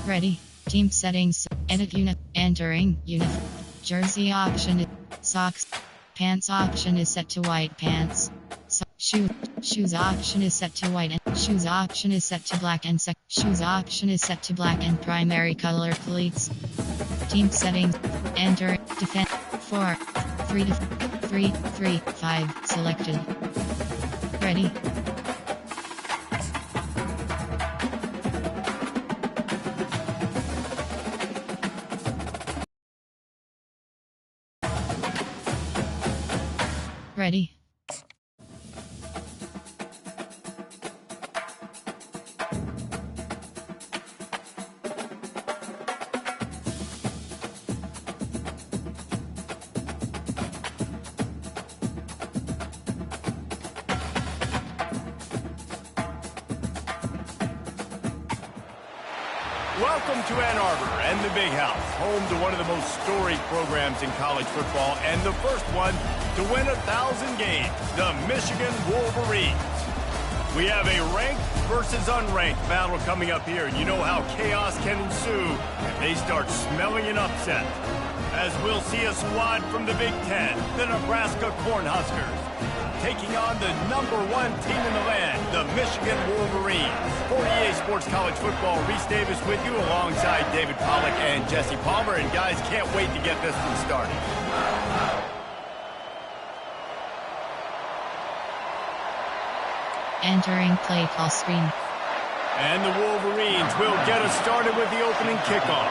Ready. Team settings. Edit unit. Entering unit. Jersey option. Socks. Pants option is set to white pants. Shoes option is set to white and shoes option is set to black and shoes option is set to black and primary color cleats. Team settings. Enter. Defend. 4. 3 to 3. 3. 5. Selected. Ready. Ready. Welcome to Ann Arbor and the Big House, home to one of the most storied programs in college football and the first one to win 1,000 games, the Michigan Wolverines. We have a ranked versus unranked battle coming up here, and you know how chaos can ensue if they start smelling an upset. As we'll see a squad from the Big Ten, the Nebraska Cornhuskers, taking on the #1 team in the land, the Michigan Wolverines. For EA Sports College Football, Reese Davis with you alongside David Pollack and Jesse Palmer. And guys, can't wait to get this one started. Entering play call screen. And the Wolverines will get us started with the opening kickoff.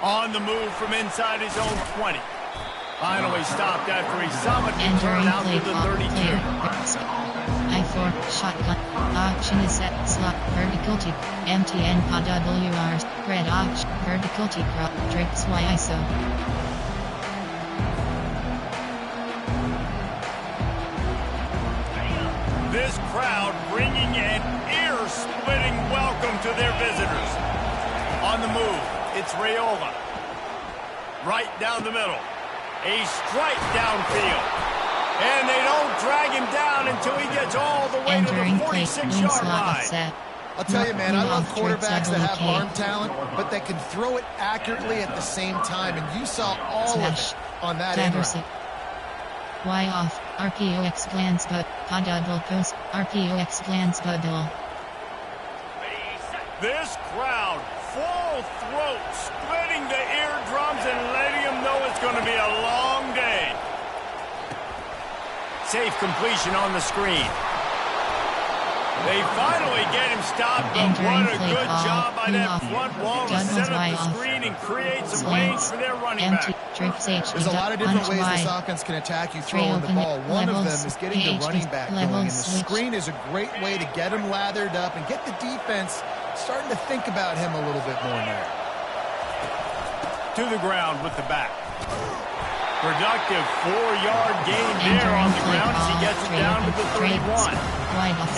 On the move from inside his own 20. Finally stopped after he saw it turn out to the 32. I4 shotgun. Option is set. Slot vertical T. MTN pod WR. Red option. Vertical T. Drapes Y ISO. This crowd bringing an ear-splitting welcome to their visitors. On the move. It's Raiola. Right down the middle. A strike downfield. And they don't drag him down until he gets all the way to the 46-yard line. I'll tell you, man, I love quarterbacks that have arm talent, but that can throw it accurately at the same time. And you saw all of it on that end route. Y off. RPOX glance but double post. RPOX glance double. This crowd full throat, splitting the eardrums and letting them know it's going to be a long day. Safe completion on the screen. They finally get him stopped, but what a good job by that front wall to set up the screen and create some lanes for their running back. There's a lot of different ways this offense can attack you throwing the ball. One of them is getting the running back going, and the screen is a great way to get him lathered up and get the defense starting to think about him a little bit more now. To the ground with the back. Productive 4-yard gain there on the ground as he gets it down to the 31.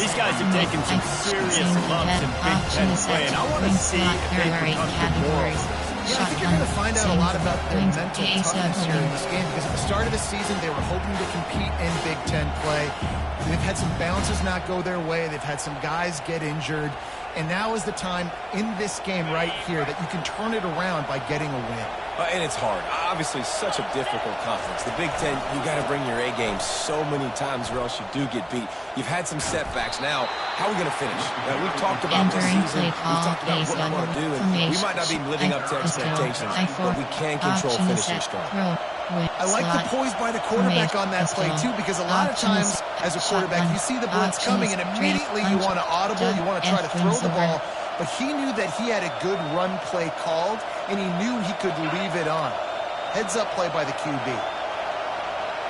These guys have taken some serious lumps in Big Ten play, and I want to see if they become categories. Yeah, I think you're going to find out a lot about their mental toughness here in this game, because at the start of the season, they were hoping to compete in Big Ten play. They've had some bounces not go their way. They've had some guys get injured. And now is the time in this game right here that you can turn it around by getting a win. And it's hard. Obviously, such a difficult conference. The Big Ten, you got to bring your A game so many times or else you do get beat. You've had some setbacks. Now, how are we going to finish? Now, we've talked about this season. We've talked about what we want to do, and we might not be living up to expectations, but we can control finishing strong. I like the poise by the quarterback on that play, too, because a lot of times as a quarterback, you see the blitz coming, and immediately you want to audible, you want to try to throw the ball. But he knew that he had a good run play called, and he knew he could leave it on. Heads up play by the QB.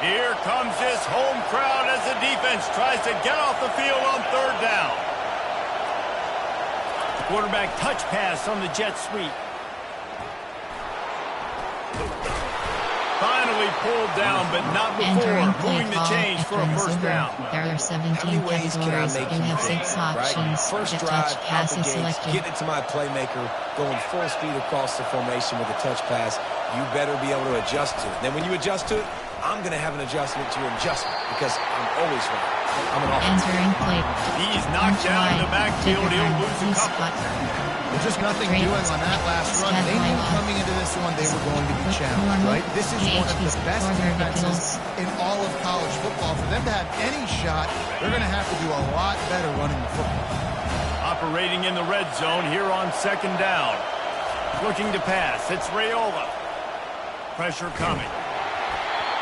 Here comes this home crowd as the defense tries to get off the field on 3rd down. Quarterback touch pass on the jet sweep. Finally pulled down, but not before moving the change for a 1st down. There are 17 categories. You have 6 options. First The drive, touch pass is selected. get it to my playmaker, going full speed across the formation with a touch pass. You better be able to adjust to it. Then when you adjust to it, I'm going to have an adjustment to adjustment because I'm always right. I'm an offense. Entering play. backfield. He'll lose a couple. There's just nothing doing on that last run. They knew coming into this one they were going to be challenged, right? This is one of the best defenses in all of college football. For them to have any shot, they're going to have to do a lot better running the football. Operating in the red zone here on second down. Looking to pass. It's Raiola. Pressure coming.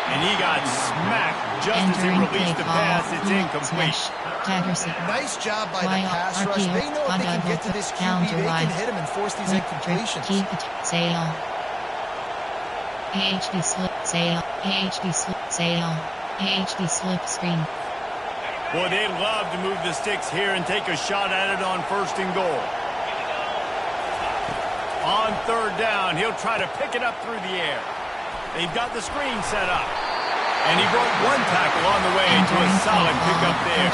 And he got smacked just as he released the pass. It's incomplete. Nice job by the pass rush. They know if they can get to this QB, they can hit him and force these incompletions. Sale. HD slip sale. HD slip sale. HD slip screen. Boy, they'd love to move the sticks here and take a shot at it on first and goal. On third down, he'll try to pick it up through the air. They've got the screen set up. And he broke one tackle on the way to a solid pickup there.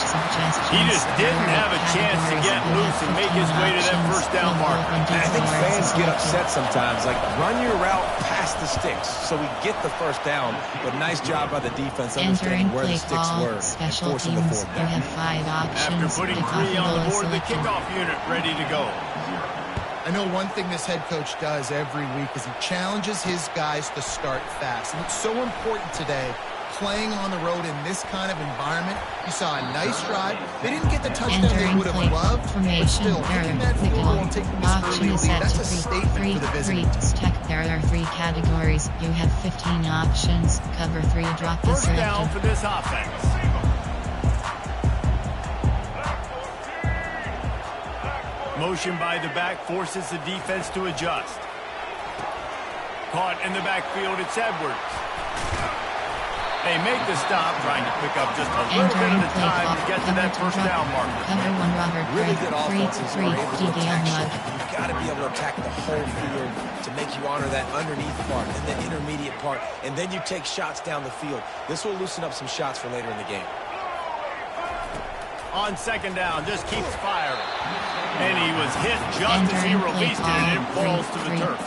He just didn't have a chance to get loose and make his way to that first down marker. I think fans get upset sometimes. Like, run your route past the sticks so we get the first down. But nice job by the defense understanding where the sticks were and forcing the fourth down. After putting 3 on the board, the kickoff unit ready to go. I know one thing this head coach does every week is he challenges his guys to start fast. And it's so important today, playing on the road in this kind of environment. You saw a nice drive. They didn't get the touchdown they would have loved, but still, kicking that field goal and taking this early lead, that's a statement for the visitors. There are 3 categories. You have 15 options. Cover 3, drop the first down for this offense. Motion by the back forces the defense to adjust. Caught in the backfield, it's Edwards. They make the stop, trying to pick up just a little bit at a time to get to that first down marker. Really good offenses are able to attack short. You've got to be able to attack the whole field to make you honor that underneath part and the intermediate part, and then you take shots down the field. This will loosen up some shots for later in the game. On second down, just keeps firing. And he was hit just as he released it, and it falls to the turf.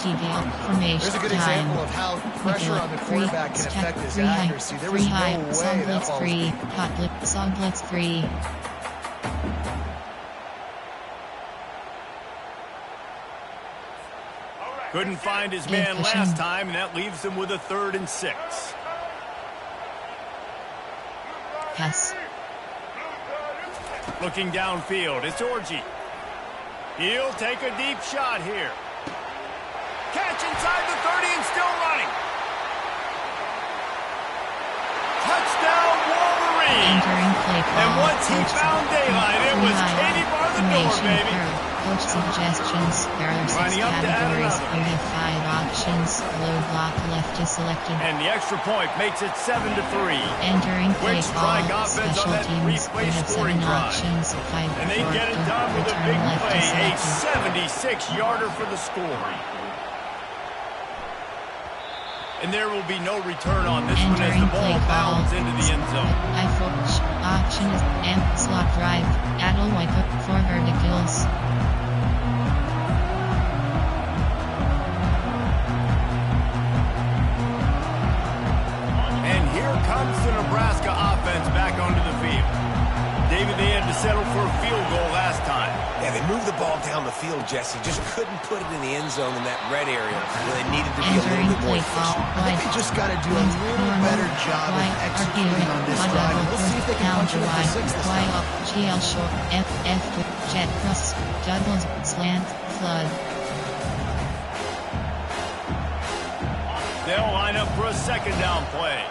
There's a good example of how pressure on the quarterback can affect his accuracy. There was no way that ball was... Song blitz free. Couldn't find his man last time, and that leaves him with a 3rd and 6. Pass. Looking downfield, it's Orji. He'll take a deep shot here. Catch inside the 30 and still running. Touchdown, Wolverine. And once he found daylight, it was Katie bar the door, baby. Coach suggestions. There are 6 categories. You have 5 options. Low block left is selected. And the extra point makes it 7-3. Entering play strike call. offense on Special that teams. You 3-play have 7 scoring drive. options. 5 And they get it done with a big play, a 76-yarder for the score. And there will be no return on this one as the ball bounds into the end zone. Option is M slot drive. Adel wiper for verticals. And here comes the Nebraska offense back onto the field. David, they had to settle for a field goal last time. Yeah, they moved the ball down the field, Jesse. Just couldn't put it in the end zone in that red area where they needed to be a little bit more efficient. I think they just got to do a little better job of executing on this drive. And we'll see if they can punch it up to 6 this time. GL short, F, jet cross, doubles, slant, flood. They'll line up for a second down play.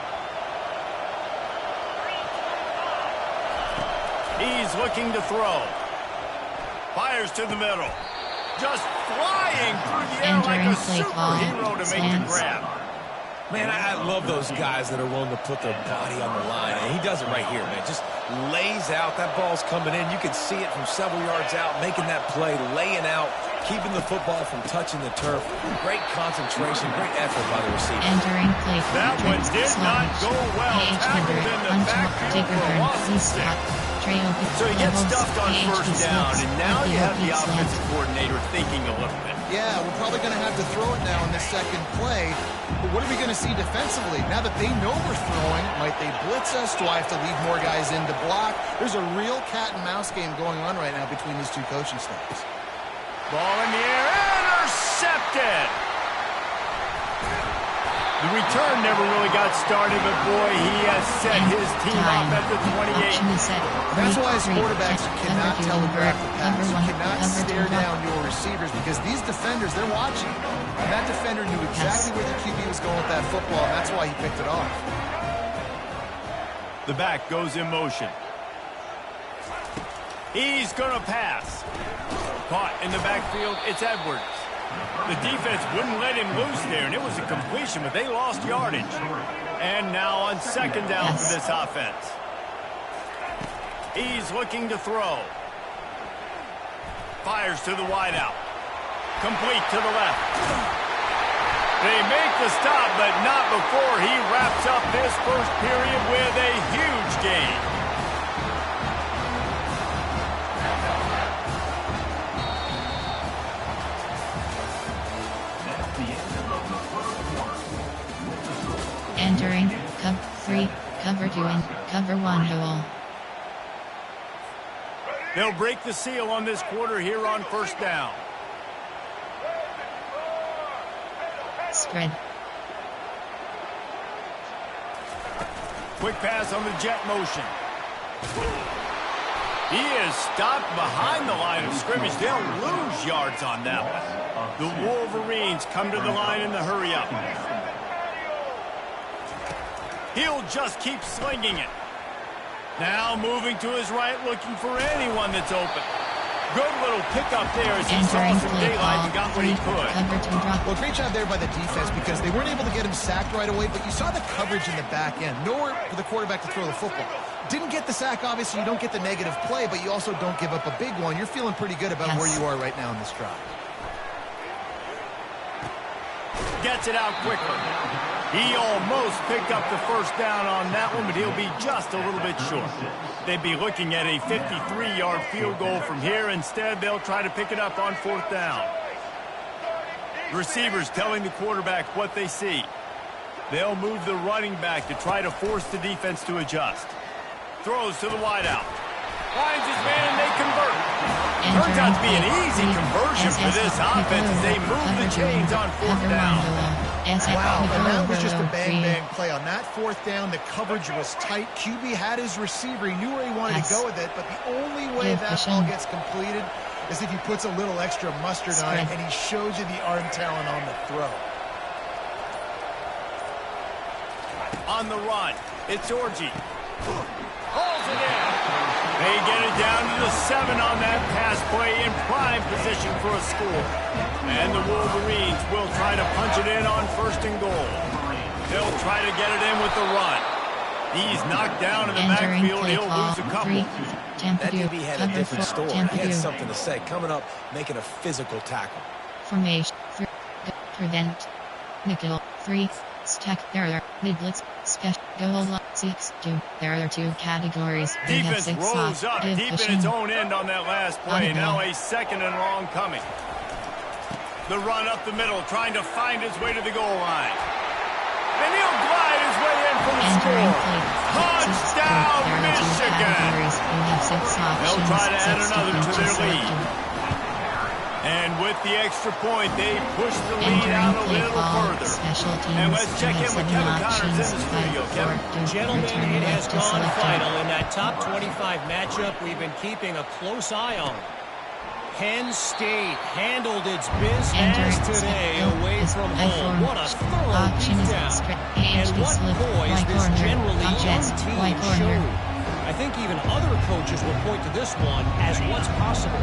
He's looking to throw. Fires to the middle. Just flying through the air like a superhero to make the grab. Man, I love those guys that are willing to put their body on the line. And he does it right here, man. Just lays out. That ball's coming in. You can see it from several yards out, making that play, laying out, keeping the football from touching the turf. Great concentration, great effort by the receiver. Entering play. That one did not go well. Tackled in the backfield for a loss of 6. So he gets stuffed on first down, and now you have the offensive coordinator thinking a little bit. Yeah, we're probably going to have to throw it now in the second play. But what are we going to see defensively? Now that they know we're throwing, might they blitz us? Do I have to leave more guys in to block? There's a real cat and mouse game going on right now between these two coaching staffs. Ball in the air, intercepted! The return never really got started, but boy, he has set his team up at the 28. That's why as quarterbacks, you cannot telegraph the pass. You cannot stare down your receivers because these defenders, they're watching. And that defender knew exactly where the QB was going with that football, and that's why he picked it off. The back goes in motion. He's going to pass. Caught in the backfield, it's Edwards. The defense wouldn't let him loose there, and it was a completion, but they lost yardage. And now on second down for this offense. He's looking to throw. Fires to the wideout. Complete to the left. They make the stop, but not before he wraps up this first period with a huge gain. Entering, cover 3, cover 2 and cover 1 hole. They'll break the seal on this quarter here on first down. Spread. Quick pass on the jet motion. He is stopped behind the line of scrimmage. They'll lose yards on that one. The Wolverines come to the line in the hurry-up. He'll just keep slinging it. Now moving to his right, looking for anyone that's open. Good little pickup there as he saw some daylight and got what he could. Well, great job there by the defense because they weren't able to get him sacked right away, but you saw the coverage in the back end. Nowhere for the quarterback to throw the football. Didn't get the sack, obviously. You don't get the negative play, but you also don't give up a big one. You're feeling pretty good about where you are right now in this drive. Gets it out quicker. He almost picked up the first down on that one, but he'll be just a little bit short. They'd be looking at a 53-yard field goal from here. Instead, they'll try to pick it up on fourth down. Receivers telling the quarterback what they see. They'll move the running back to try to force the defense to adjust. Throws to the wideout. Finds his man and they convert. Turns out to be an easy conversion for this offense as they move the chains on fourth down. Wow, and that was just a bang-bang play. On that fourth down, the coverage was tight. QB had his receiver. He knew where he wanted to go with it, but the only way that ball gets completed is if he puts a little extra mustard on it, and he shows you the arm talent on the throw. On the run, it's Orji. Hauls it in. They get it down to the 7 on that pass play in prime position for a score. And the Wolverines will try to punch it in on first and goal. They'll try to get it in with the run. He's knocked down in the backfield. He'll lose a couple. That DB had a different story. He had something to say. Coming up, making a physical tackle. Formation. Prevent. Nickel. 3. Stack. There are mid-blitz. Special. Goal. 6-2. There are 2 categories. Defense rolls up deep in its own end on that last play. Now a second and long coming. The run up the middle, trying to find his way to the goal line. And he'll glide his way in for the score. Touchdown, Michigan! They'll try to add another to their lead. And with the extra point, they push the lead out a little further. And let's check in with Kevin Connors in the studio. Kevin? Gentlemen, it has gone final in that top 25 matchup we've been keeping a close eye on. Penn State handled its business today away from home. What a thorough beatdown. And what poise this generally young team showed. I think even other coaches will point to this one as what's possible.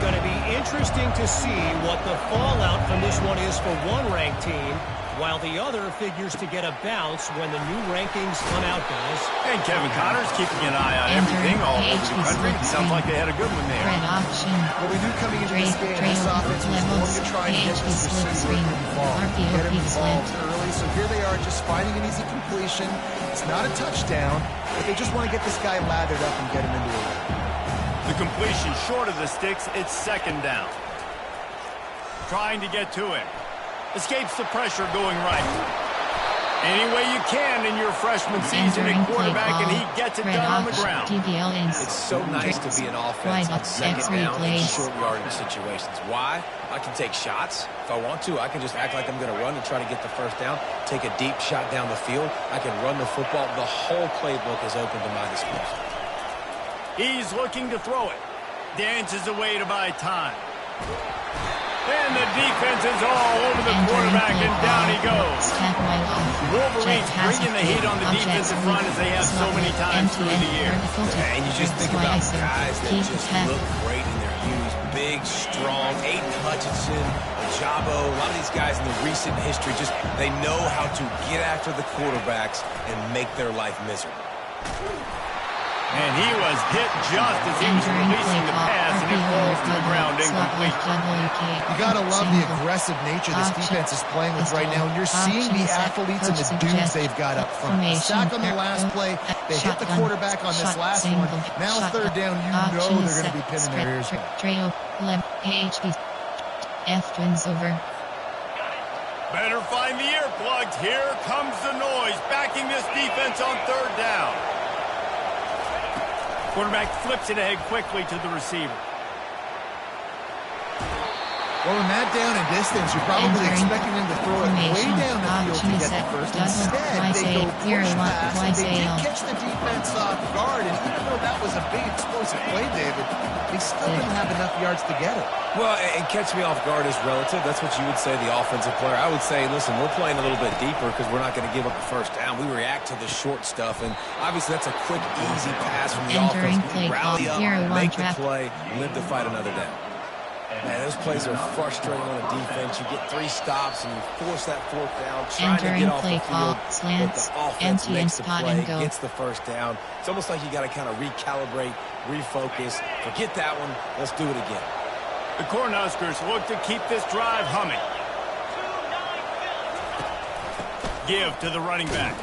Going to be interesting to see what the fallout from this one is for one ranked team while the other figures to get a bounce when the new rankings come out, guys. And Kevin Connor's keeping an eye on everything all over the country. It sounds like they had a good one there. Red option. Well, we knew coming into this game, this offense was going to try and get this receiver involved. Get him involved early. So here they are just finding an easy completion. It's not a touchdown, but they just want to get this guy lathered up and get him into a run. The completion short of the sticks. It's second down. Trying to get to him. Escapes the pressure going right. Any way you can in your freshman season at quarterback, and he gets it done on the ground. It's so nice to be an offense on second down in short yardage situations. Why? I can take shots. If I want to, I can just act like I'm going to run and try to get the first down, take a deep shot down the field. I can run the football. The whole playbook is open to my disposal. He's looking to throw it. Dances away to buy time. And the defense is all over the quarterback, and down he goes. Wolverines bringing the heat on the defensive front as they have so many times through the year. And you just think about guys that just look great in their use. Big, strong, Aiden Hutchinson, Ajabo, a lot of these guys in the recent history, just they know how to get after the quarterbacks and make their life miserable. And he was hit just as he was releasing the pass, and it falls to the ground incomplete. You got to love the aggressive nature this defense is playing with right now. And you're seeing the athletes and the dudes they've got up front. A sack on the last play. They hit the quarterback on this last one. Now third down, you know they're going to be pinning their ears back. F twins over. Better find the earplugs. Here comes the noise, backing this defense on third down. Quarterback flips it ahead quickly to the receiver. Well, in that down and distance, you're probably expecting them to throw it way down the field to get the first. Instead, they go push pass, and they did catch the defense off guard. And even though that was a big explosive play, David, they still didn't have enough yards to get it. Well, and catch me off guard is relative. That's what you would say, the offensive player. I would say, listen, we're playing a little bit deeper because we're not going to give up the first down. We react to the short stuff, and obviously that's a quick, easy pass from the offense. Rally up, make the play, live to fight another down. Man, those plays are frustrating on a defense. You get 3 stops and you force that fourth down, trying to get off the field, slants, but the offense makes the play, and go. gets the first down. It's almost like you got to kind of recalibrate, refocus. Forget that one. Let's do it again. The Cornhuskers look to keep this drive humming. Give to the running back.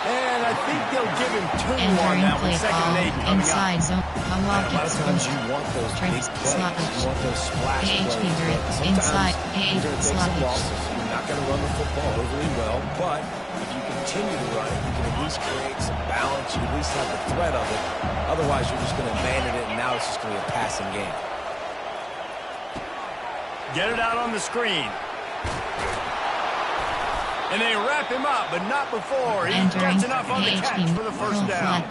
And I think they'll give him 2 on that one. Second and 8 coming inside up. zone. A lot of times you want those big plays. You want those splash plays. Inside, you're going to take some losses. You're not going to run the football overly well, but if you continue to run it, you can at least create some balance. You at least have the threat of it. Otherwise, you're just going to abandon it, and now it's just going to be a passing game. Get it out on the screen. And they wrap him up, but not before. He gets enough on the catch for the first down.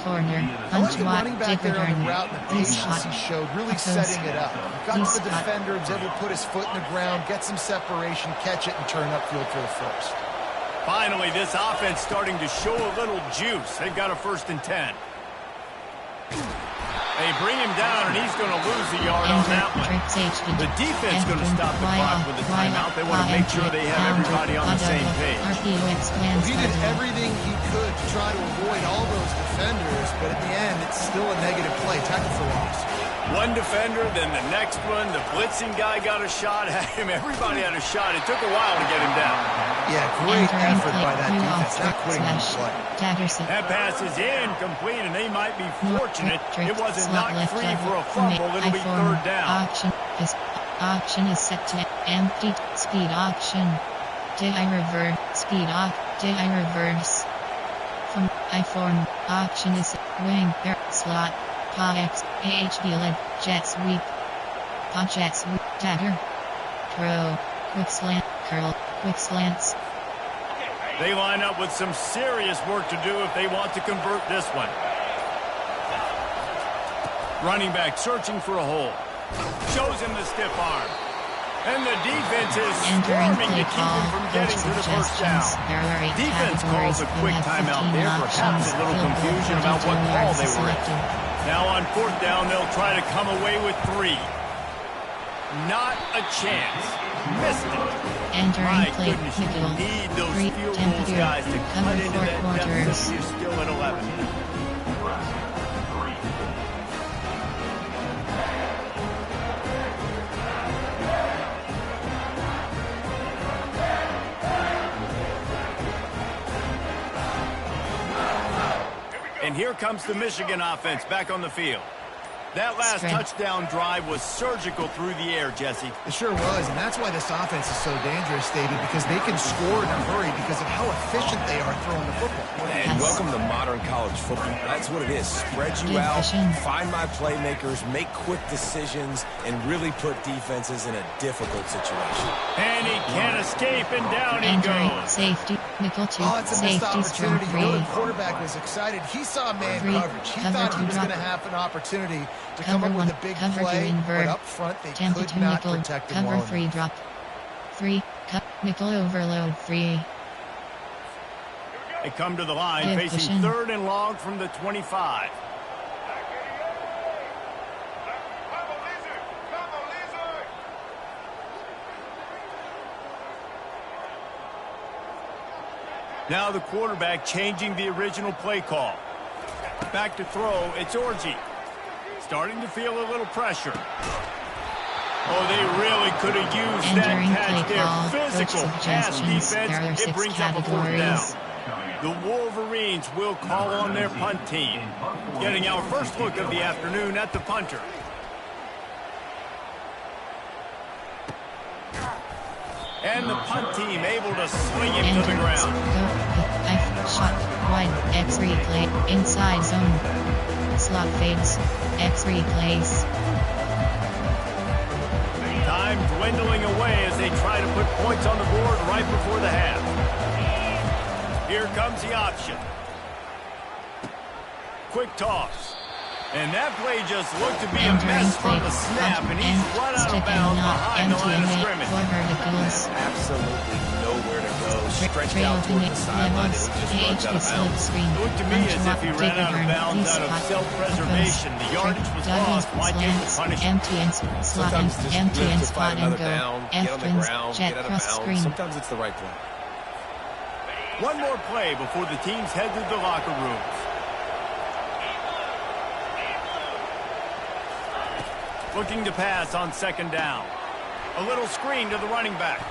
I like the running back there on the route and the patience he showed, really setting it up. Got to the defender, was able to put his foot in the ground, get some separation, catch it, and turn upfield for the first. Finally, this offense starting to show a little juice. They've got a 1st and 10. They bring him down, and he's going to lose a yard on that one. The defense going to stop the clock with a timeout. They want to make sure they have everybody on the same page. Well, he did everything he could to try to avoid all those defenders, but at the end, it's still a negative play. Tackle for loss. One defender, then the next one. The blitzing guy got a shot at him. Everybody had a shot. It took a while to get him down. Yeah, great effort by that defense. Not quitting on the play. That pass is incomplete, and they might be fortunate it wasn't knocked free for a fumble. It'll be third down. Auction is set to empty. Speed auction. Did I reverse? Speed auction. Did I reverse? From I form. Auction is wing. Slot. X, HB led, jet sweep, jet sweep, dagger, throw, quick slant, curl, quick slants. They line up with some serious work to do if they want to convert this one. Running back searching for a hole. Shows him the stiff arm. And the defense is swarming to keep him from getting to the first down. Defense calls a quick timeout there, perhaps a little confusion about what call they were in. Now on 4th down, they'll try to come away with 3. Not a chance. Missed it. Entering play, Nickel. Need those 3, field goals, Temperature. guys, to Cover cut into 4 that quarters. deficit. You're still at 11. And here comes the Michigan offense back on the field. That last touchdown drive was surgical through the air, Jesse. It sure was, and that's why this offense is so dangerous, Davey, because they can score in a hurry because of how efficient they are throwing the football. And welcome to modern college football. That's what it is. Spread you out, find my playmakers, make quick decisions, and really put defenses in a difficult situation. And he can't escape, and down he goes. Safety, Nickel 2, Oh, it's a missed safety strong opportunity. 3. You know, the quarterback was excited. He saw man coverage. He thought he was going to have an opportunity to come up with a big play, but up front they could not protect him well. Cover 3 drop. 3, Nickel overload 3. They come to the line, facing 3rd and long from the 25. Now the quarterback changing the original play call. Back to throw, it's Orji. Starting to feel a little pressure. Oh, they really could have used that catch there. Physical pass defense. It brings up a 4th down. The Wolverines will call on their punt team. Getting our first look of the afternoon at the punter. And the punt team able to swing him to the ground. Shot, wide, X replay, inside zone. Slot fades, X replays. Time dwindling away as they try to put points on the board right before the half. Here comes the option. Quick toss. And that play just looked to be a mess from the snap, and he's run out of bounds behind the line of scrimmage. Absolutely nowhere to go. Stretched out toward the sideline, and he just runs out of bounds. It looked to me as if he ran out of bounds out of self-preservation. The yardage was lost. Why take the punishment? Sometimes just live to find another down, get on the ground, get out of bounds. Sometimes it's the right play. One more play before the teams head to the locker rooms. Looking to pass on 2nd down. A little screen to the running back.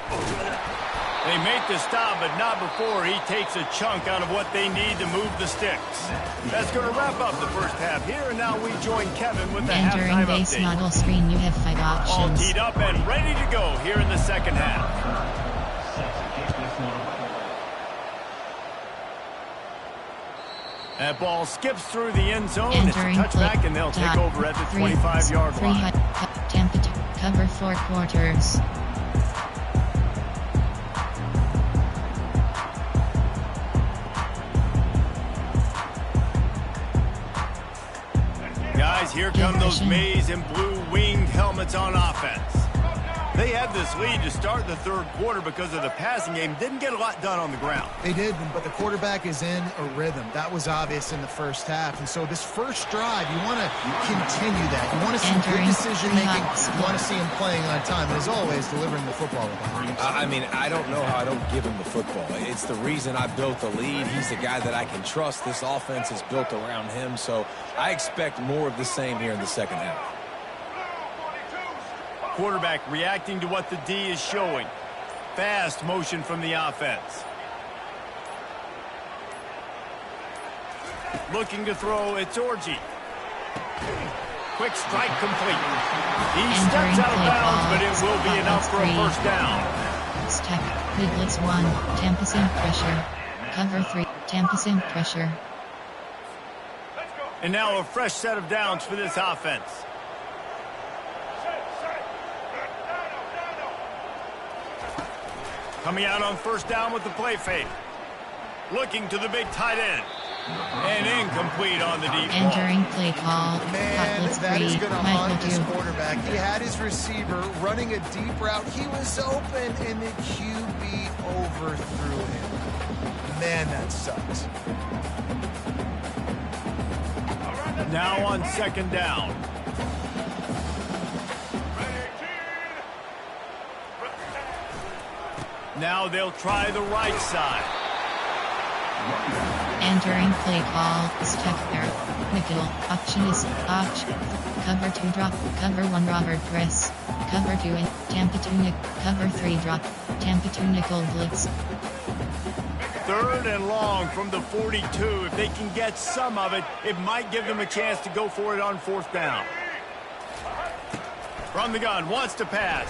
They make the stop, but not before he takes a chunk out of what they need to move the sticks. That's going to wrap up the first half here, and now we join Kevin with the halftime base update. model screen, you have 5 options. All teed up and ready to go here in the second half. That ball skips through the end zone. It's a touchback, and they'll take over at the 25-yard line. Temperature, cover 4 quarters. Guys, here come those maize and blue winged helmets on offense. They had this lead to start the 3rd quarter because of the passing game. Didn't get a lot done on the ground. They did, but the quarterback is in a rhythm. That was obvious in the first half. And so this first drive, you want to continue that. You want to see good decision-making. You want to see him playing on time. And as always, delivering the football. I mean, I don't know how I don't give him the football. It's the reason I built the lead. He's the guy that I can trust. This offense is built around him. So I expect more of the same here in the second half. Quarterback reacting to what the D is showing. Fast motion from the offense. Looking to throw, it's Orji. Quick strike complete. He steps out of bounds, but it will be enough for a first down. Step, blitz 1, Tempest in pressure. Cover 3, Tempest in pressure. And now a fresh set of downs for this offense. Coming out on 1st down with the play fake. Looking to the big tight end. And incomplete on the deep ball. Entering play call. Man, that is going to haunt this quarterback. He had his receiver running a deep route. He was open, and the QB overthrew him. Man, that sucks. Now on 2nd down. Now they'll try the right side. Entering play call, step there. Nickel, option is, option. Cover 2 drop, cover 1 Robert press. Cover 2 in, Tampa 2 nickel, cover 3 drop, Tampa 2 nickel blitz. 3rd and long from the 42. If they can get some of it, it might give them a chance to go for it on 4th down. From the gun, wants to pass.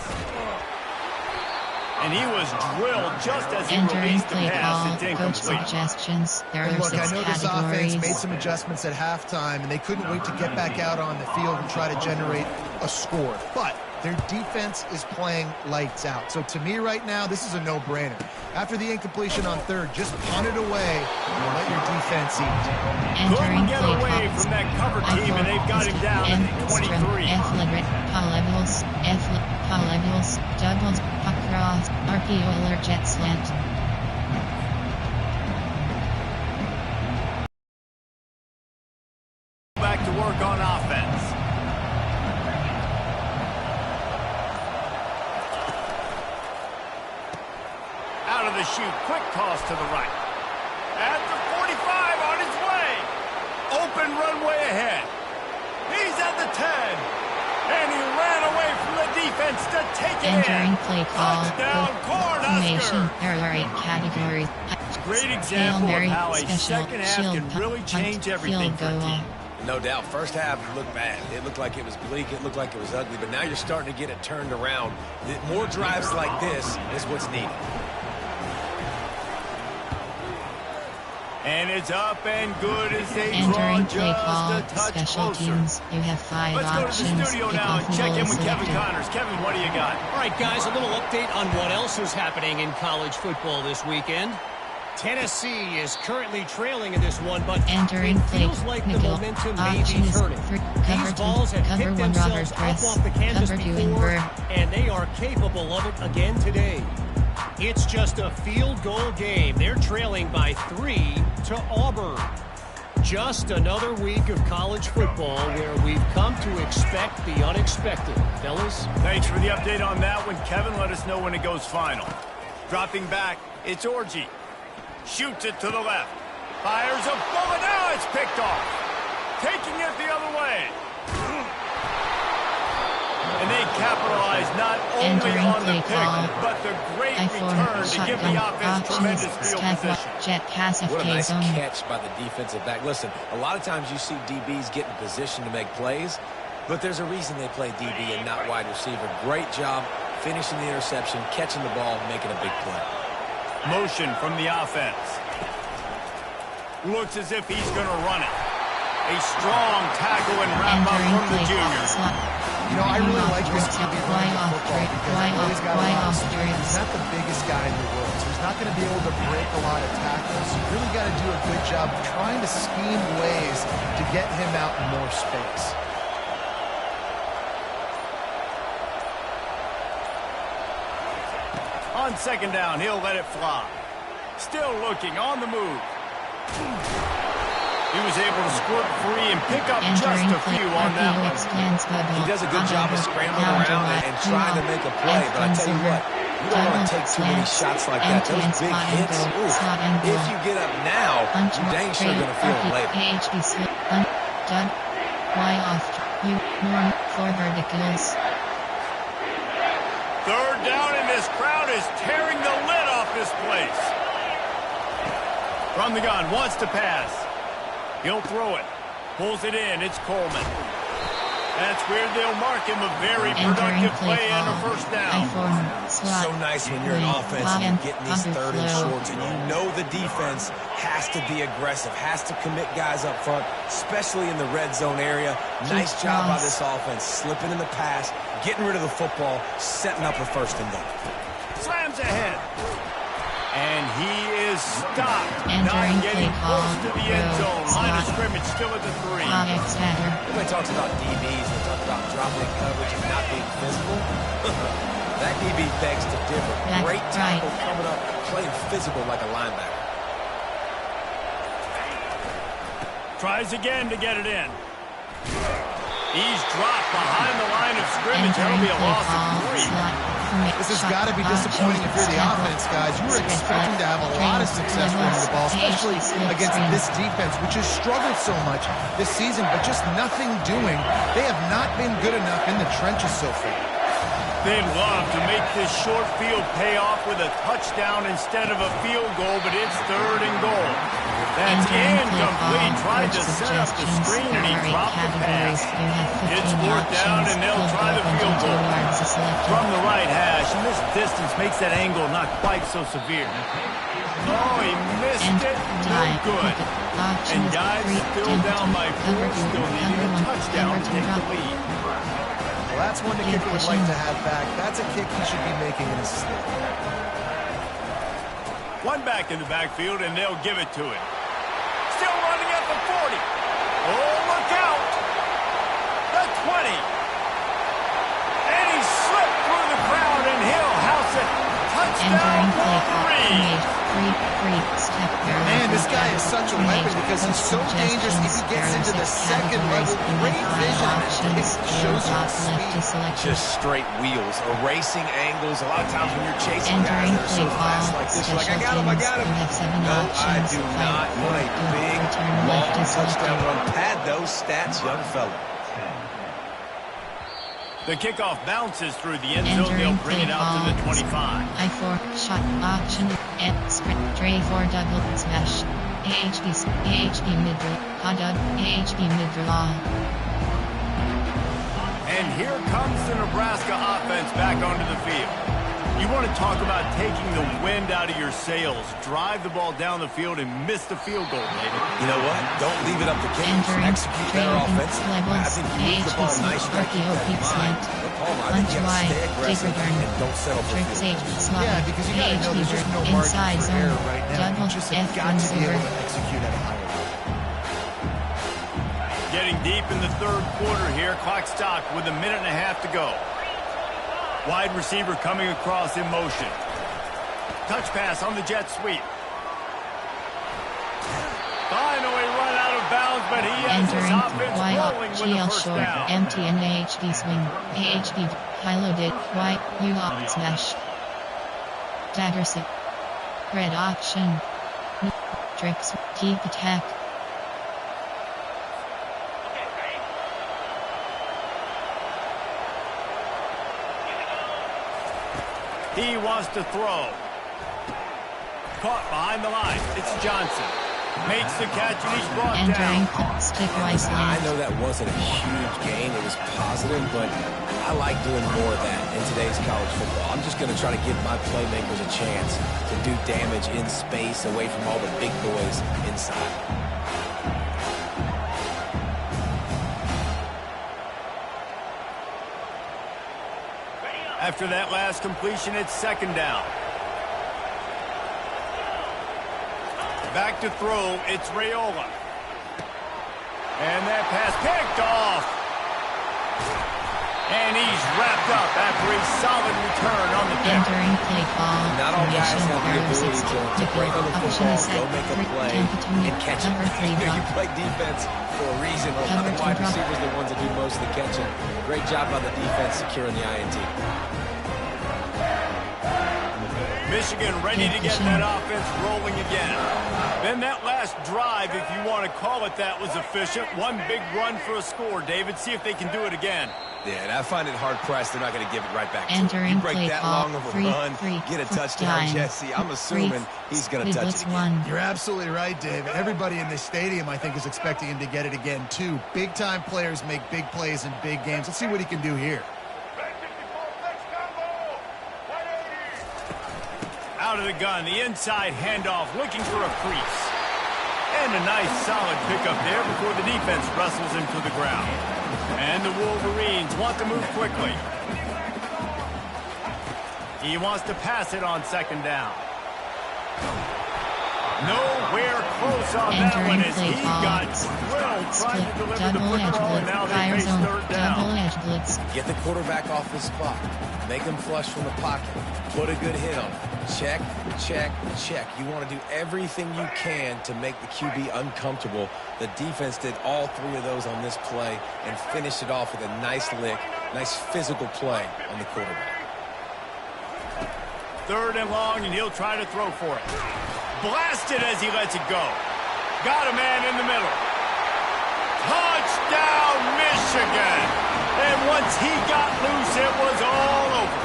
And he was drilled just as he released the pass. It's coach incomplete. suggestions. There are Look, 6 I know this categories. offense made some adjustments at halftime, and they couldn't wait to get back out on the field and try to generate a score. But their defense is playing lights out. So to me right now, this is a no-brainer. After the incompletion on 3rd, just punt it away and let your defense eat. Couldn't get away from that cover team, and they've got him down at 23. F levels, doubles, across, RPO alert jet slant. Back to work on offense. Out of the chute, quick toss to the right. At the 45, on his way. Open runway ahead. He's at the 10. And he ran away from the defense to take it Entering in. play call, Touchdown, formation. Huskers. There are 8 categories. Great example of how a special, second half shield, can really change everything for a team. No doubt. First half looked bad. It looked like it was bleak. It looked like it was ugly. But now you're starting to get it turned around. More drives like this is what's needed. And it's up and good as they draw Entering just play call, a touch special closer. teams. You have 5 Let's go to options. the studio now and check in with Kevin Connors. Kevin, what do you got? All right, guys, a little update on what else is happening in college football this weekend. Tennessee is currently trailing in this one, but Entering it play, feels like the nickel, momentum may be option is turning. cover These 2, balls have cover picked 1 themselves Robert up press, off the canvas cover 2 before, invert. and they are capable of it again today. It's just a field goal game. They're trailing by 3 to Auburn. Just another week of college football where we've come to expect the unexpected. Fellas? Thanks for the update on that one. Kevin, let us know when it goes final. Dropping back, it's Orji. Shoots it to the left. Fires a bullet. Now it's picked off. Taking it the other way. And they capitalize not only on the pick, but the great return to give the offense tremendous field position. Jet pass What a nice zone. catch by the defensive back. Listen, a lot of times you see DBs get in position to make plays, but there's a reason they play DB and not wide receiver. Great job finishing the interception, catching the ball, making a big play. Motion from the offense. Looks as if he's going to run it. A strong tackle and wrap up from the junior. You know, I really like this QB running the football because he's got a lot of strength. He's not the biggest guy in the world, so he's not going to be able to break a lot of tackles. You really got to do a good job of trying to scheme ways to get him out in more space. On 2nd down, he'll let it fly. Still looking, on the move. He was able to squirt free and pick up just a few on that one. He does a good job of scrambling around and trying to make a play, but I tell you what, you don't want to take too many shots like that. Those big hits, if you get up now, you're dang sure going to feel it later. For verticals. 3rd down, and this crowd is tearing the lid off this place. From the gun, wants to pass. He'll throw it. Pulls it in. It's Coleman. That's where they'll mark him a very productive play and a 1st down. So nice when you're an offense and you're getting these 3rd and shorts, and you know the defense has to be aggressive, has to commit guys up front, especially in the red zone area. Nice job by this offense, slipping in the pass, getting rid of the football, setting up a 1st and goal. Slams ahead. And he is stopped. Not getting close to the end zone. Line of scrimmage still at the 3. Everybody talks about DBs. They talk about dropping coverage and not being physical. That DB begs to differ. Great tackle coming up, playing physical like a linebacker. Tries again to get it in. He's dropped behind the line of scrimmage. scrimmage. That'll be a loss of 3. This has got to be disappointing if you're the offense, guys. You were expecting to have a lot of success running the ball, especially against this defense, which has struggled so much this season, but just nothing doing. They have not been good enough in the trenches so far. They'd love to make this short field pay off with a touchdown instead of a field goal, but it's 3rd and goal. That's incomplete. Tried to set up the screen and he dropped the pass. It's 4th down and they'll try the field goal. From the right hash, and this distance makes that angle not quite so severe. Oh, he missed it. No good. And guys, still down by 4, still needing a touchdown to take the lead. Well, that's one the kicker would like to have back. That's a kick he should be making in his sleep. One back in the backfield, and they'll give it to him. Still running at the 40. Oh, look out. The 20. And he slipped through the crowd, and he'll house it. Touchdown, Wolverine. Man, this guy is such a weapon because he's so dangerous. If he gets into the second level, great vision, it shows you speed. Just straight wheels, erasing angles. A lot of times when you're chasing guys that are so fast like this, you're like, I got him. No, I do not want a big, long touchdown run. Pad those stats, young fella. The kickoff bounces through the end zone. They'll bring it out to the 25. I4 shot option and sprint tray for double smash. AHP mid hot dog AHP mid law. And here comes the Nebraska offense back onto the field. You want to talk about taking the wind out of your sails. Drive the ball down the field and miss the field goal, David. You know what? Don't leave it up to Kings. Execute better offensively. I think you move the ball nicely. Lunch wide, take return. And don't settle for Trick field. Yeah, because you got to know there's just no margin for error right now. You just have got to be able to execute at a higher level. Getting deep in the 3rd quarter here. Clock stopped with 1.5 minutes to go. Wide receiver coming across in motion. Touch pass on the jet sweep. Finally run out of bounds, but he has his offense rolling with the first down. Empty and AHD swing. AHD high loaded. Y U op smash. Dagger sip. Red option. Tricks. Keep attack. He wants to throw. Caught behind the line. It's Johnson. Makes the catch and he's brought down. I know that wasn't a huge gain. It was positive, but I like doing more of that in today's college football. I'm just going to try to give my playmakers a chance to do damage in space away from all the big boys inside. After that last completion, it's 2nd down. Back to throw, it's Raiola. And that pass picked off. And he's wrapped up after a solid return on the pick. Not all guys have the ability to break on the football, go make a play, and catch it. You play defense for a reason. A lot of wide receivers are the ones that do most of the catching. Great job by the defense securing the INT. Michigan ready to get that offense rolling again. Then that last drive, if you want to call it that, was efficient. One big run for a score. David, see if they can do it again. Yeah, and I find it hard-pressed. They're not going to give it right back to him. You break that long of a run, get a touchdown, Jesse. I'm assuming he's going to touch it again. You're absolutely right, David. Everybody in this stadium, I think, is expecting him to get it again, too. Big-time players make big plays in big games. Let's see what he can do here. Out of the gun, the inside handoff, looking for a crease. And a nice solid pickup there before the defense wrestles him to the ground. And the Wolverines want to move quickly. He wants to pass it on 2nd down. Nowhere close on that one as he got drilled trying to deliver the football, and now they face 3rd down. options. Get the quarterback off his spot. Make him flush from the pocket. Put a good hit on him. Check, check, check. You want to do everything you can to make the QB uncomfortable. The defense did all three of those on this play and finished it off with a nice lick, nice physical play on the quarterback. 3rd and long, and he'll try to throw for it. Blasted as he lets it go. Got a man in the middle. Touchdown, Michigan! And once he got loose, it was all over.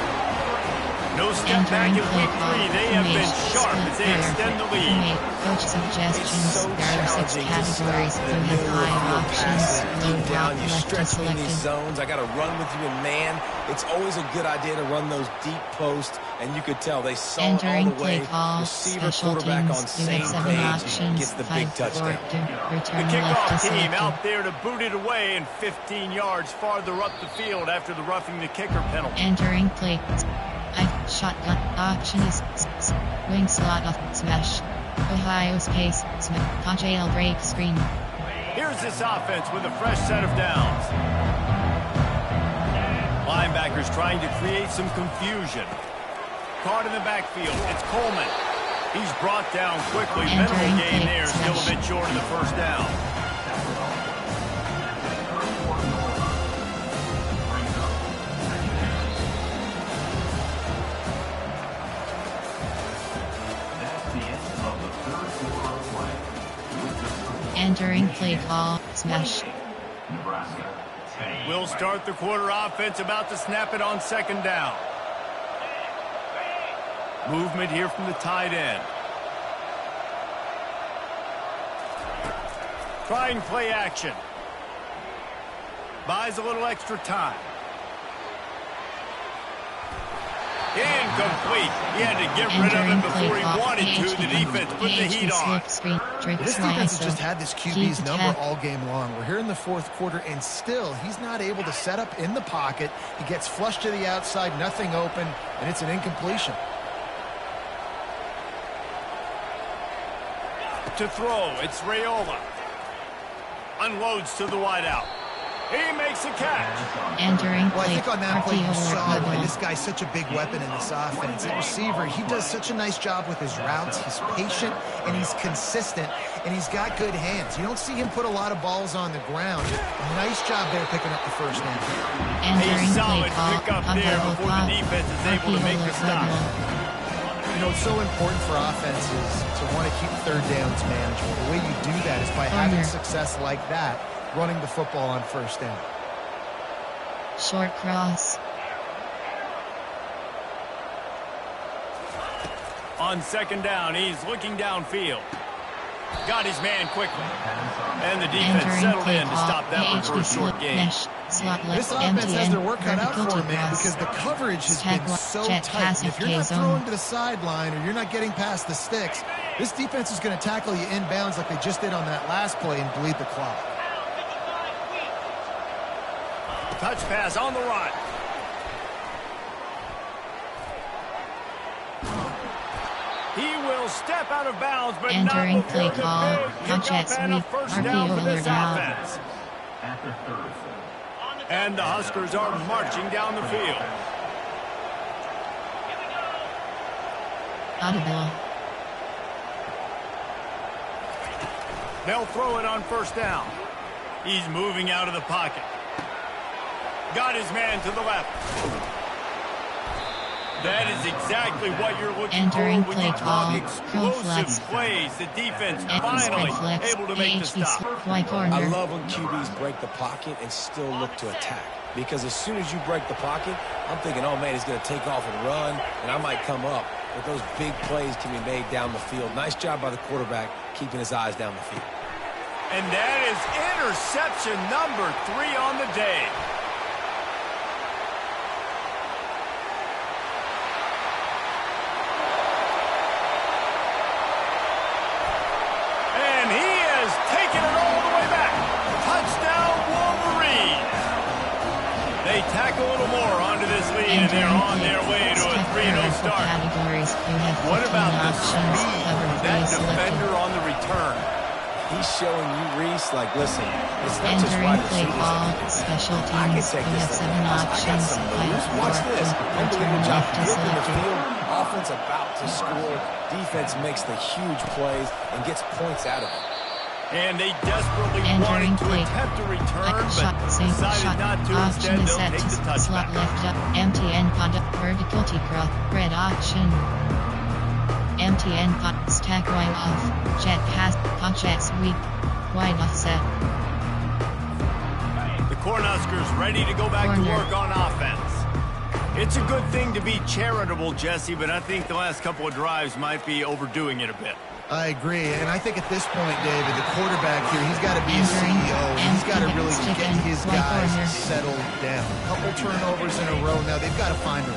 No step back in week 3. They have been sharp as they extend the lead. Coach suggestions. So There are 6 challenging categories. to You have high options. Low deep down, drop, you're left stretching in these selected. zones. I got to run with you in man. It's always a good idea to run those deep posts, and you could tell they saw it all Entering the way. play call. Receiver, Special quarterback on teams. You same have 7 page, options. gets the big 5 touchdown. forward to The return left kickoff to team selected. out there to boot it away and 15 yards farther up the field after the roughing the kicker penalty. Entering play. Shotgun option is wing slot off smash. Ohio space smash. Jailbreak screen. Here's this offense with a fresh set of downs. Linebackers trying to create some confusion. Caught in the backfield. It's Coleman. He's brought down quickly. Minimal gain there. Still a bit short of the first down. Entering play call. Smash. We'll start the quarter offense, about to snap it on 2nd down. Movement here from the tight end. Trying play action. Buys a little extra time. Incomplete. He had to get rid of him before he wanted to. The defense put the heat on. This defense has just had this QB's number all game long. We're here in the 4th quarter, and still, he's not able to set up in the pocket. He gets flushed to the outside, nothing open, and it's an incompletion. To throw, it's Raiola. Unloads to the wideout. He makes a catch. Entering Well, I play. think on that play you saw why Archie this guy's such a big weapon in this offense. At receiver, he does such a nice job with his routes. He's patient, and he's consistent, and he's got good hands. You don't see him put a lot of balls on the ground. Nice job there picking up the first down. A Entering solid play call. pickup there before the defense is able to make the stop. You know, it's so important for offenses to want to keep 3rd downs manageable. The way you do that is by having success like that, running the football on 1st down. Short cross. On 2nd down, he's looking downfield. Got his man quickly. And the defense settled in to stop that one for a short gain. This offense has their work cut out for him, man, because the coverage has been so tight. If you're not throwing to the sideline or you're not getting past the sticks, this defense is going to tackle you inbounds like they just did on that last play and bleed the clock. Touch pass on the run. He will step out of bounds, but entering not play before call. the big pickup and a first down for this offense. And the Huskers are marching down the field. Audible. They'll throw it on first down. He's moving out of the pocket. Got his man to the left. That is exactly what you're looking entering for when play you talk call. explosive plays. The defense finally able to make the stop. I love when QBs break the pocket and still look to attack. Because as soon as you break the pocket, I'm thinking, oh, man, he's going to take off and run, and I might come up. But those big plays can be made down the field. Nice job by the quarterback keeping his eyes down the field. And that is interception number 3 on the day. And he has taken it all the way back. Touchdown, Wolverine. They tack a little more onto this lead, and they're on their way to a 3-0 start. Categories. You have What about the options. speed Cover of that three defender selected. on the return? He's showing you, Reese, like, listen, it's not just wide play receivers. ball, special I can teams. take We this have thing. 7 I got options. some Fight moves. Watch for this. return Unbelievable job. left to Flipping the selector. field. Offense about to score. Defense makes the huge plays and gets points out of it. And they desperately wanted to attempt a return, but decided not to. Instead, they'll take the touchback. Slot left up, MTN conduct, vertical T-cross, red option. MTN pot, stack wide off, jet pass, contract sweep, wide offset. The Cornhuskers ready to go back to work on offense. It's a good thing to be charitable, Jesse, but I think the last couple of drives might be overdoing it a bit. I agree, and I think at this point, David, the quarterback here, he's got to be a CEO. He's got to really get his guys settled down. A couple turnovers in a row now. They've got to find a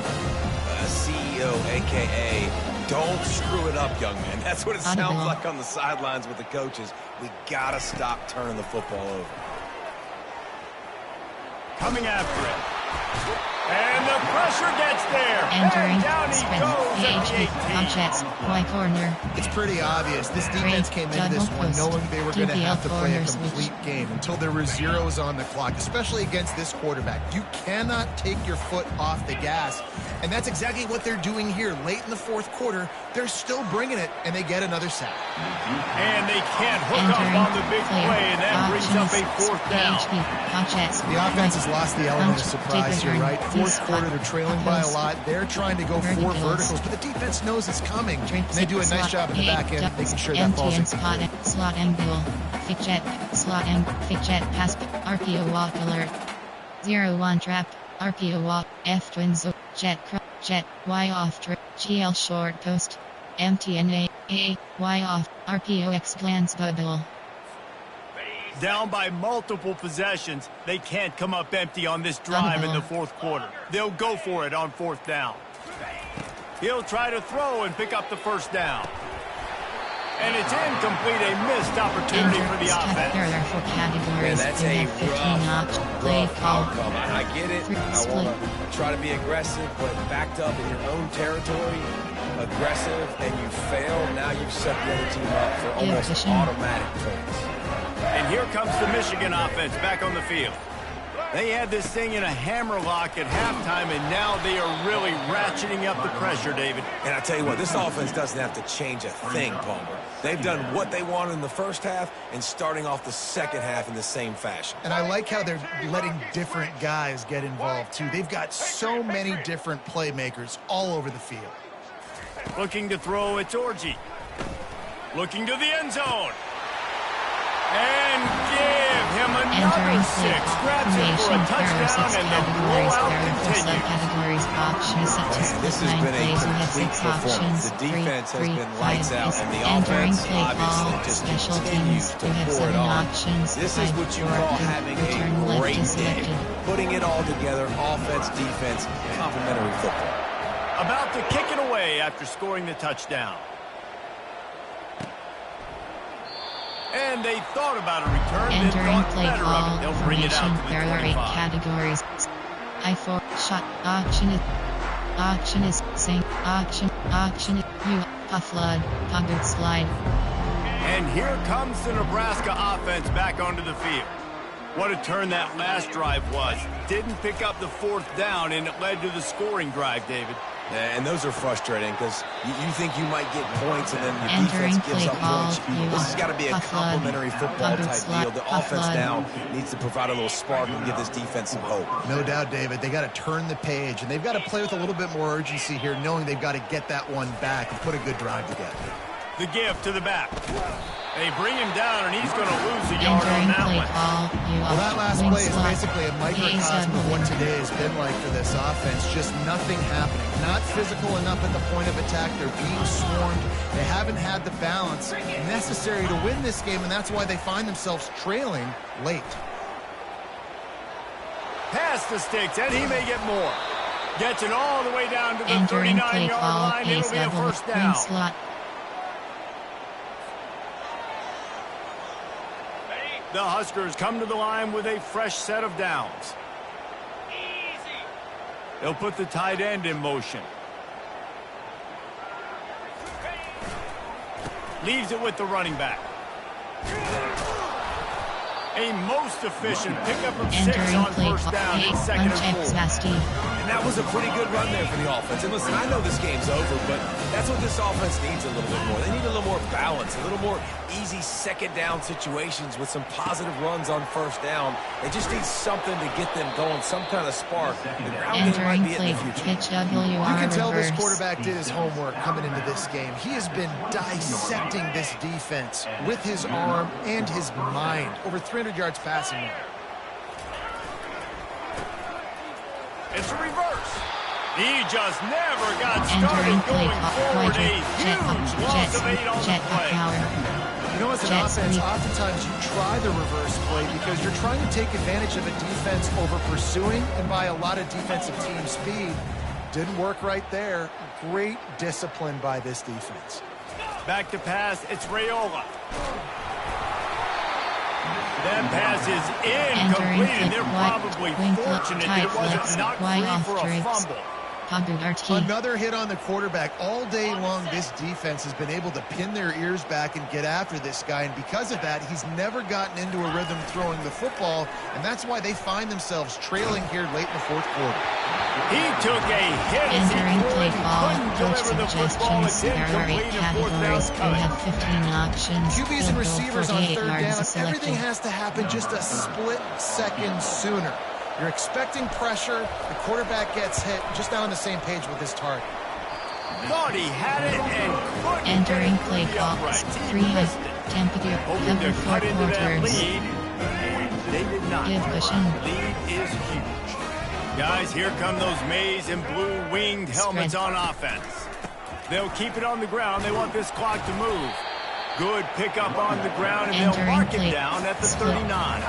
CEO, a.k.a. don't screw it up, young man. That's what it sounds like on the sidelines with the coaches. We got to stop turning the football over. Coming after it. And the pressure gets there. Entering, and down he goes at the 18. Contracts, right corner. It's pretty obvious. This defense came into this one knowing they were going to have to play a complete game until there were zeros on the clock, especially against this quarterback. You cannot take your foot off the gas, and that's exactly what they're doing here. Late in the fourth quarter, they're still bringing it, and they get another sack. And they can't hook up on the big play, and that brings up a fourth down. The offense has lost the element of surprise here, right? Fourth quarter, they're trailing by a lot. They're trying to go 4 verticals, but the defense knows it's coming. And they do a nice job in the back end, making sure that falls in. Slot angle, fake jet, pass, RPO walk alert, 0-1 trap, RPO walk, F twins, jet, Y off trip, GL short post, MTNA, Y off, RPO X glance bubble. Down by multiple possessions, they can't come up empty on this drive in the fourth quarter. They'll go for it on fourth down. He'll try to throw and pick up the first down. And it's incomplete, a missed opportunity for the offense. Man, that's a rough outcome. I get it. I want to try to be aggressive, but backed up in your own territory, aggressive, and you fail. Now you've set the other team up for almost automatic points. And here comes the Michigan offense back on the field. They had this thing in a hammerlock at halftime, and now they are really ratcheting up the pressure, David. And I tell you what, this offense doesn't have to change a thing, Palmer. They've done what they wanted in the first half and starting off the second half in the same fashion. And I like how they're letting different guys get involved, too. They've got so many different playmakers all over the field. Looking to throw, it's Orji. Looking to the end zone. And give him another 6. Grabs him for a touchdown, and the blowout continues. This has been a complete performance. The defense has been lights out, and the offense obviously just continues to pour it on. This is what you call having a great day. Putting it all together, offense, defense, complementary football. About to kick it away after scoring the touchdown. And they thought about a return, then thought better of it. They'll bring it out to the 25. There are 8 categories. I4, shot, auction is, sink, auction, you, flood, pocket slide. And here comes the Nebraska offense back onto the field. What a turn that last drive was. Didn't pick up the fourth down, and it led to the scoring drive, David. And those are frustrating because you think you might get points and then your defense gives up points. This has got to be a complementary football type deal. The offense now needs to provide a little spark and give this defense some hope. No doubt, David. They got to turn the page, and they've got to play with a little bit more urgency here, knowing they've got to get that one back and put a good drive together. The give to the back. They bring him down, and he's going to lose a yard on that one. Well, that last play is basically a microcosm of what today has been like for this offense. Just nothing happening. Not physical enough at the point of attack. They're being swarmed. They haven't had the balance necessary to win this game, and that's why they find themselves trailing late. Past the sticks, and he may get more. Gets it all the way down to the 39-yard line. It'll be a first down. The Huskers come to the line with a fresh set of downs. They'll put the tight end in motion. Leaves it with the running back. A most efficient pickup of 6 Entering on play first down and clock. second and 4. And that was a pretty good run there for the offense. And listen, I know this game's over, but that's what this offense needs a little bit more. They need a little more balance, a little more easy second down situations with some positive runs on first down. They just need something to get them going, some kind of spark. The ground game might be it in the future. You can tell this quarterback did his homework coming into this game. He has been dissecting this defense with his arm and his mind. Over 300 yards passing now. It's a reverse. He just never got started going forward. A huge loss of 8 on the play. You know, as an offense, oftentimes you try the reverse play because you're trying to take advantage of a defense over pursuing and by a lot of defensive team speed. Didn't work right there. Great discipline by this defense. Back to pass, it's Raiola. That pass is incomplete, and they're probably fortunate that it wasn't knocked free for a fumble. Another hit on the quarterback. All day long, this defense has been able to pin their ears back and get after this guy, and because of that, he's never gotten into a rhythm throwing the football, and that's why they find themselves trailing here late in the fourth quarter. He took a hit as he couldn't deliver the football. It didn't complete in fourth down coming. QBs and receivers on third down, everything has to happen just a split second sooner. You're expecting pressure, the quarterback gets hit, just not on the same page with his target. Thought he had it and couldn't Entering play clock. 3 temperature. Hoping to cut into that lead. They did not. Lead is huge. Guys, here come those maize and blue winged helmets on offense. They'll keep it on the ground. They want this clock to move. Good pickup on the ground, and they'll mark it down at the 39.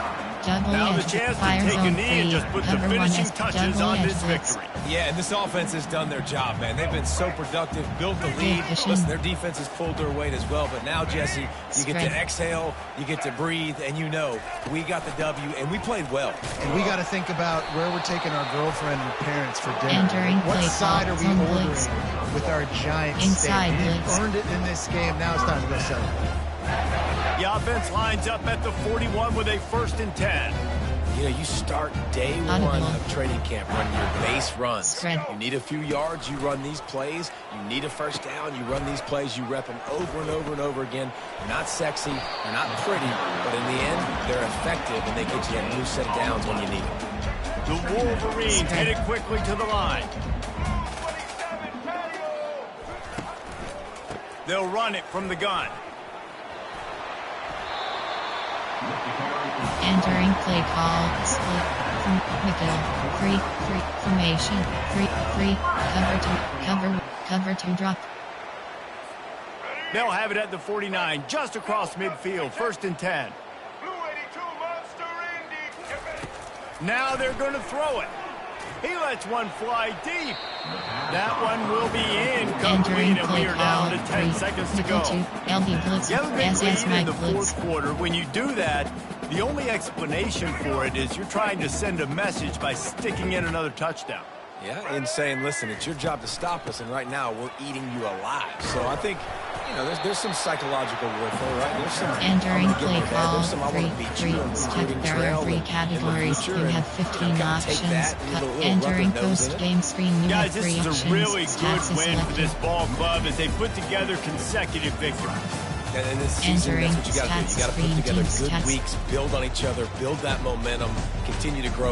Now the chance to take a knee and just put the finishing touches on this victory. Yeah, and this offense has done their job, man. They've been so productive, built the lead. Listen, their defense has pulled their weight as well. But now, Jesse, you get to exhale, you get to breathe, and you know we got the W, and we played well. And we got to think about where we're taking our girlfriend and parents for dinner. What side are we ordering with our giant steak? We've earned it in this game. Now it's time to go celebrate. The offense lines up at the 41 with a 1st and 10. You know, you start day one of training camp running your base runs. You need a few yards, you run these plays. You need a first down, you run these plays. You rep them over and over and over again. They're not sexy, they're not pretty, but in the end, they're effective, and they get you a new set of downs when you need them. The Wolverines headed quickly to the line. They'll run it from the gun. Entering play call, split, from middle, free, formation, free, cover two drop. They'll have it at the 49, just across midfield, 1st and 10. Now they're going to throw it. He lets one fly deep. That one will be incomplete, and we are down to 10 seconds to go. You have a big lead in the fourth quarter. When you do that, the only explanation for it is you're trying to send a message by sticking in another touchdown. Yeah, and saying, listen, it's your job to stop us, and right now we're eating you alive. So I think, you know, there's some psychological warfare, right? There's some entering play call, free categories. You have 15 options. Entering post-game screen. You Guys, have 3 this is a really good win for this ball club as they put together consecutive victories. And in this season, that's what you got to do. You got to put together good weeks, build on each other, build that momentum, continue to grow.